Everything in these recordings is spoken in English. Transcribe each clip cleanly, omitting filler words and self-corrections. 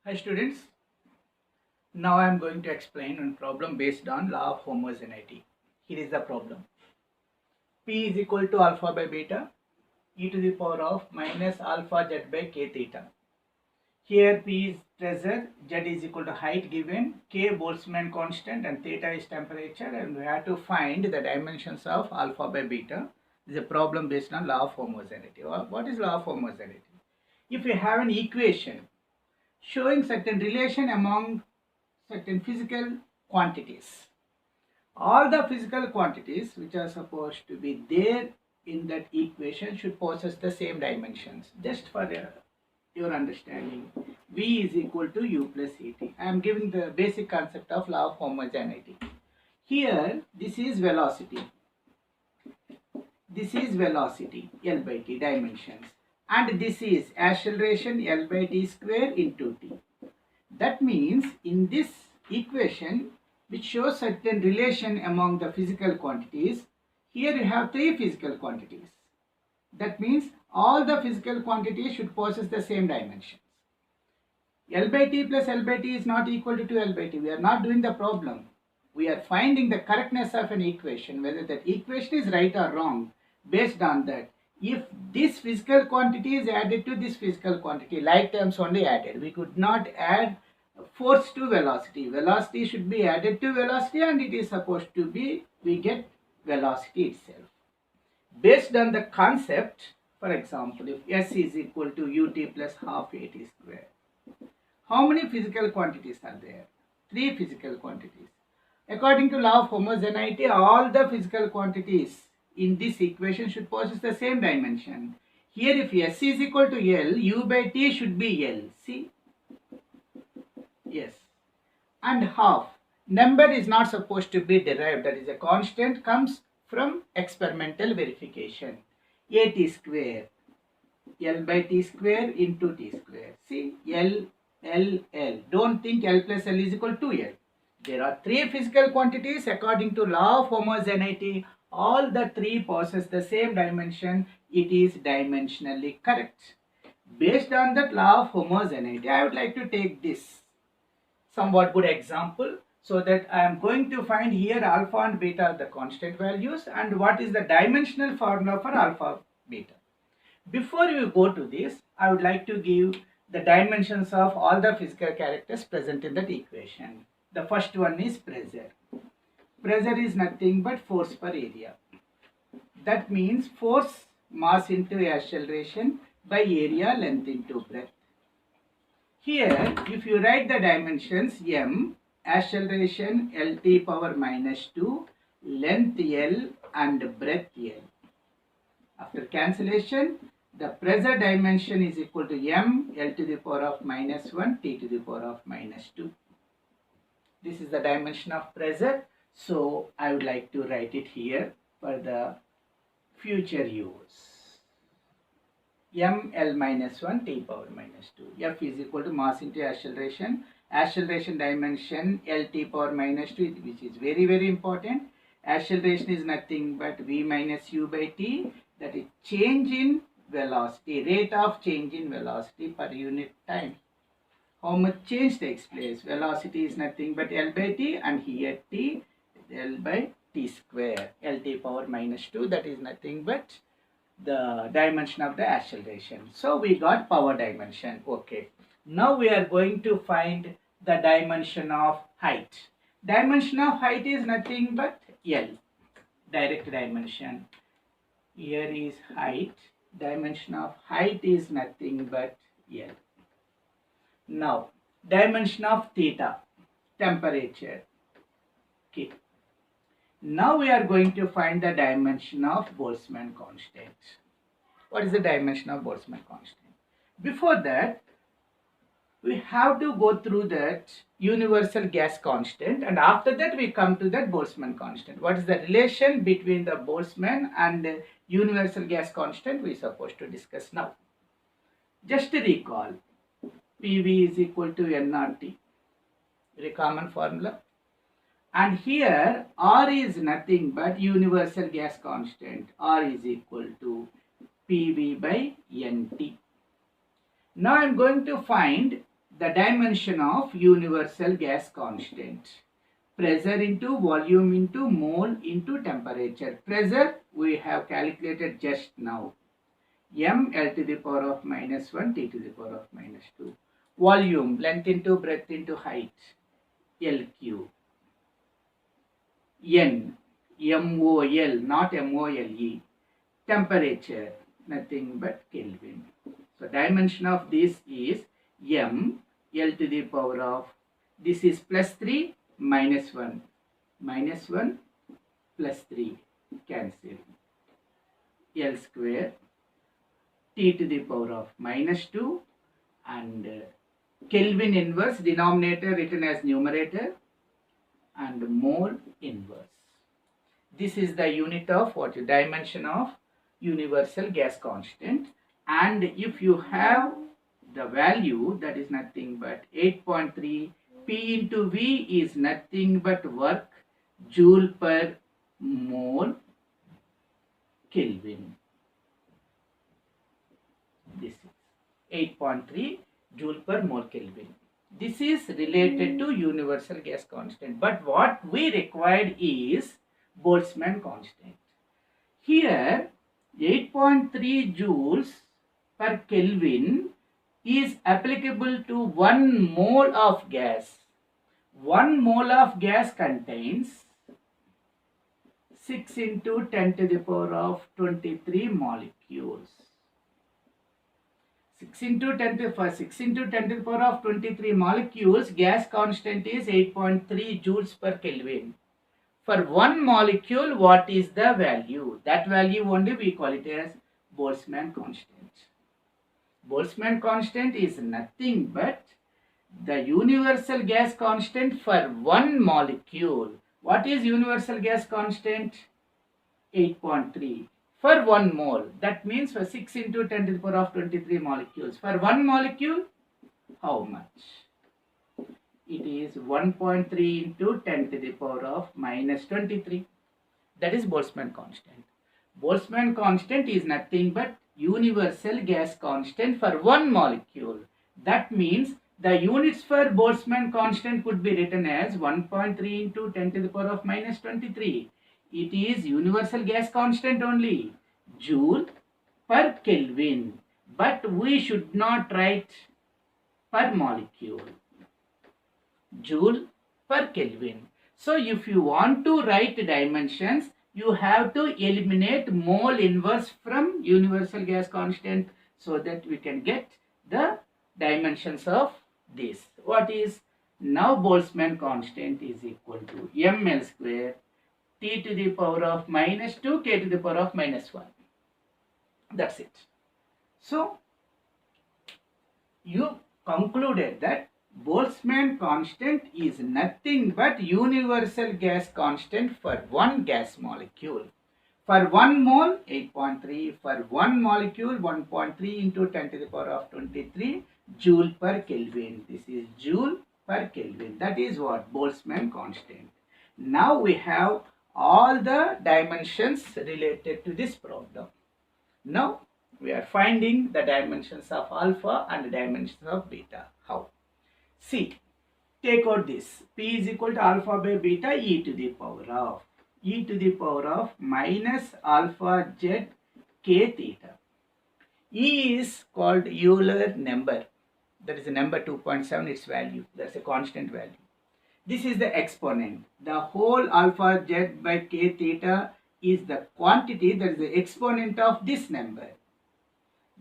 Hi students, now I am going to explain a problem based on law of homogeneity. Here is the problem. P is equal to alpha by beta e to the power of minus alpha z by k theta. Here P is pressure, Z is equal to height given, K Boltzmann constant and theta is temperature, and we have to find the dimensions of alpha by beta. This is a problem based on law of homogeneity. What is law of homogeneity? If you have an equation showing certain relation among certain physical quantities. All the physical quantities which are supposed to be there in that equation should possess the same dimensions. Just for your understanding, V is equal to U plus Et. I am giving the basic concept of law of homogeneity. Here, this is velocity. This is velocity, L by T dimensions. And this is acceleration, L by T square into T. That means in this equation, which shows certain relation among the physical quantities, here you have three physical quantities. That means all the physical quantities should possess the same dimensions. L by T plus L by T is not equal to 2 L by T. We are not doing the problem. We are finding the correctness of an equation, whether that equation is right or wrong. Based on that, if this physical quantity is added to this physical quantity, like terms only added, we could not add force to velocity. Velocity should be added to velocity, and it is supposed to be, we get velocity itself. Based on the concept, for example, if S is equal to ut plus half at square, how many physical quantities are there? Three physical quantities. According to law of homogeneity, all the physical quantities in this equation should possess the same dimension. Here if S is equal to L, U by T should be L. See? Yes. And half. Number is not supposed to be derived. That is a constant, comes from experimental verification. At square. L by T square into T square. See? L, L, L. Don't think L plus L is equal to L. There are three physical quantities. According to law of homogeneity, all the three possess the same dimension. It is dimensionally correct. Based on that law of homogeneity, I would like to take this somewhat good example, so that I am going to find here alpha and beta are the constant values, and what is the dimensional formula for alpha beta. Before we go to this, I would like to give the dimensions of all the physical characters present in that equation. The first one is pressure. Pressure is nothing but force per area. That means force mass into acceleration by area length into breadth. Here, if you write the dimensions, m, acceleration lt power minus 2, length L and breadth L. After cancellation, the pressure dimension is equal to m, L to the power of minus 1, T to the power of minus 2. This is the dimension of pressure. So, I would like to write it here for the future use. M L minus 1 T power minus 2. F is equal to mass into acceleration. Acceleration dimension L T power minus 2, which is very, very important. Acceleration is nothing but V minus U by T. That is change in velocity, rate of change in velocity per unit time. How much change takes place? Velocity is nothing but L by T, and here T is L by T square. Lt power minus 2, that is nothing but the dimension of the acceleration. So we got power dimension. Okay. Now we are going to find the dimension of height. Dimension of height is nothing but L. Direct dimension. Here is height. Dimension of height is nothing but L. Now, dimension of theta, temperature. Okay. Now we are going to find the dimension of Boltzmann constant. What is the dimension of Boltzmann constant? Before that, we have to go through that universal gas constant, and after that we come to that Boltzmann constant. What is the relation between the Boltzmann and the universal gas constant we are supposed to discuss now. Just to recall, PV is equal to nRT, very common formula. And here R is nothing but universal gas constant. R is equal to PV by NT. Now I am going to find the dimension of universal gas constant. Pressure into volume into mole into temperature. Pressure we have calculated just now. M L to the power of minus 1 T to the power of minus 2. Volume, length into breadth into height. LQ. N, MOL, not MOLE. Temperature, nothing but Kelvin. So dimension of this is M, L to the power of, this is plus 3, minus 1. Minus 1, plus 3, cancel. L square, T to the power of minus 2 and Kelvin inverse, denominator written as numerator, and mole inverse. This is the unit of what? Dimension of universal gas constant. And if you have the value, that is nothing but 8.3, P into V is nothing but work, joule per mole Kelvin. This is 8.3 joule per mole Kelvin. This is related to universal gas constant. But what we required is Boltzmann constant. Here 8.3 joules per Kelvin is applicable to 1 mole of gas. 1 mole of gas contains 6 into 10 to the power of 23 molecules. 6 into 10 to the power of 23 molecules, gas constant is 8.3 joules per Kelvin. For 1 molecule, what is the value? That value only we call it as Boltzmann constant. Boltzmann constant is nothing but the universal gas constant for 1 molecule. What is universal gas constant? 8.3 for 1 mole. That means for 6 into 10 to the power of 23 molecules. For 1 molecule, how much? It is 1.3 into 10 to the power of minus 23. That is Boltzmann constant. Boltzmann constant is nothing but universal gas constant for 1 molecule. That means the units for Boltzmann constant could be written as 1.3 into 10 to the power of minus 23. It is universal gas constant only, joule per Kelvin. But we should not write per molecule. Joule per Kelvin. So if you want to write dimensions, you have to eliminate mole inverse from universal gas constant so that we can get the dimensions of this. What is now Boltzmann constant is equal to ml square T to the power of minus 2 K to the power of minus 1. That's it. So you concluded that Boltzmann constant is nothing but universal gas constant for 1 gas molecule. For 1 mole, 8.3. For 1 molecule, 1.3 into 10 to the power of 23 joule per Kelvin. This is joule per Kelvin. That is what? Boltzmann constant. Now we have all the dimensions related to this problem. Now we are finding the dimensions of alpha and the dimensions of beta. How? See, take out this. P is equal to alpha by beta e to the power of minus alpha z k theta. E is called Euler number. That is a number 2.7, its value. That's a constant value. This is the exponent. The whole alpha z by k theta is the quantity, that is the exponent of this number.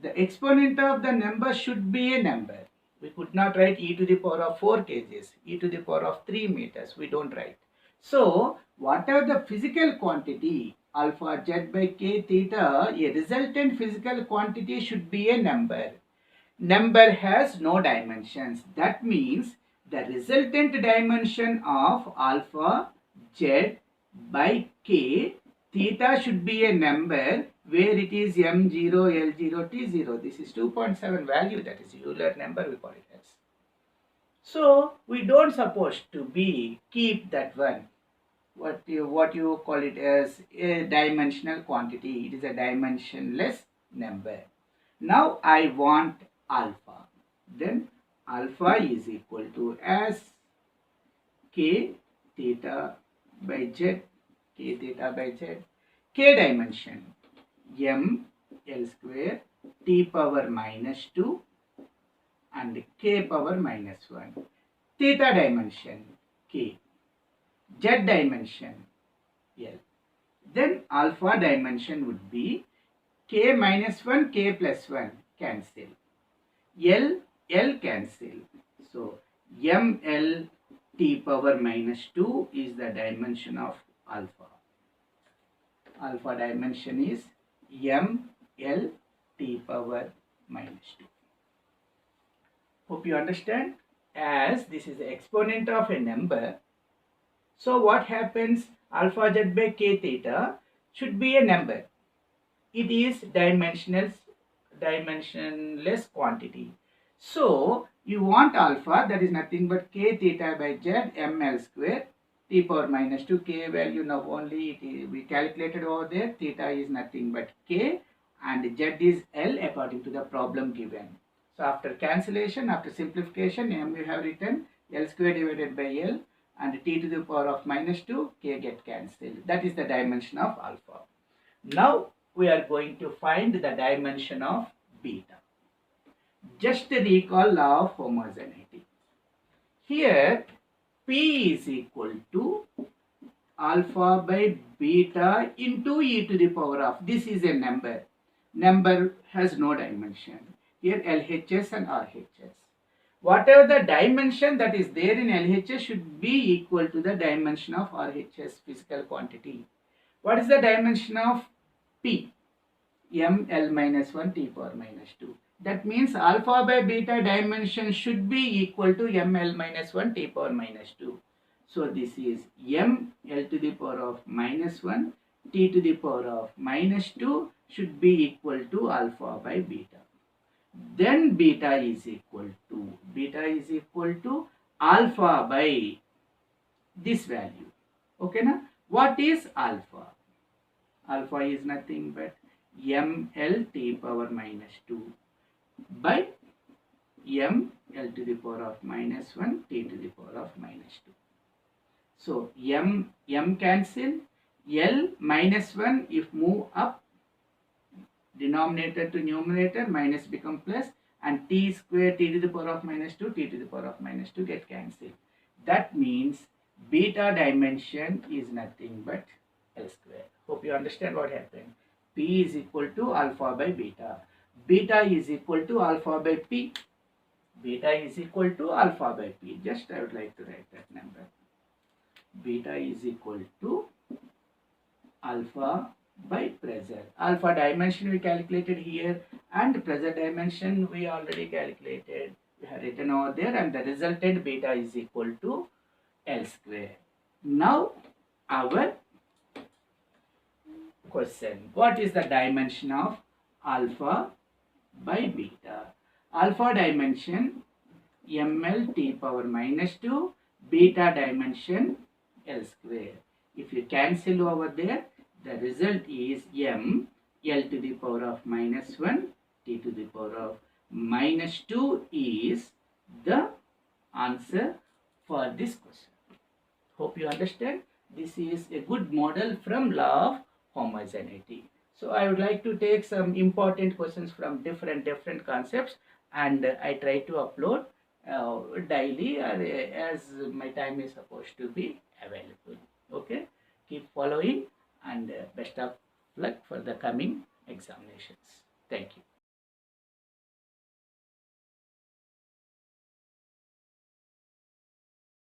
The exponent of the number should be a number. We could not write e to the power of 4 kgs, e to the power of 3 meters. We don't write. So, whatever the physical quantity, alpha z by k theta, a resultant physical quantity should be a number. Number has no dimensions. That means the resultant dimension of alpha z by k theta should be a number where it is m0, l0, t0. This is 2.7 value, that is Euler number we call it as. So we don't suppose to be keep that one. What you call it as a dimensional quantity. It is a dimensionless number. Now I want alpha. Then alpha is equal to as k theta by z, k theta by z, k dimension m L square t power minus 2 and k power minus 1. Theta dimension k, z dimension L. Then alpha dimension would be k minus 1, k plus 1 cancel. L cancel. So ml t power minus 2 is the dimension of alpha. Alpha dimension is ml t power minus 2. Hope you understand. As this is the exponent of a number, so what happens? Alpha z by k theta should be a number. It is dimensionless quantity. So you want alpha, that is nothing but k theta by z ml square t power minus 2. K value now only we calculated over there. Theta is nothing but k and z is L according to the problem given. So after cancellation, after simplification, m we have written L square divided by L and t to the power of minus 2, k get cancelled. That is the dimension of alpha. Now we are going to find the dimension of beta. Just recall law of homogeneity. Here P is equal to alpha by beta into e to the power of, this is a number. Number has no dimension. Here LHS and RHS. Whatever the dimension that is there in LHS should be equal to the dimension of RHS physical quantity. What is the dimension of P? ml minus 1 t power minus 2. That means alpha by beta dimension should be equal to ml minus 1 t power minus 2. So this is ml to the power of minus 1 t to the power of minus 2 should be equal to alpha by beta. Then beta is equal to alpha by this value. Okay na? What is alpha? Alpha is nothing but ml t power minus 2 by ml to the power of minus 1 t to the power of minus 2. So m cancel, L minus 1 if move up, denominator to numerator, minus become plus, and t square t to the power of minus 2, t to the power of minus 2 get cancelled. That means beta dimension is nothing but L square. Hope you understand what happened. P is equal to alpha by beta. Beta is equal to alpha by P. Beta is equal to alpha by P. Just I would like to write that number. Beta is equal to alpha by pressure. Alpha dimension we calculated here and pressure dimension we already calculated. We have written over there and the resultant beta is equal to L square. Now our question. What is the dimension of alpha by beta? Alpha dimension ml t power minus 2, beta dimension L square. If you cancel over there, the result is m L to the power of minus 1 t to the power of minus 2 is the answer for this question. Hope you understand. This is a good model from law of homogeneity. So I would like to take some important questions from different concepts and I try to upload daily as my time is supposed to be available. Okay, keep following and best of luck for the coming examinations. Thank you.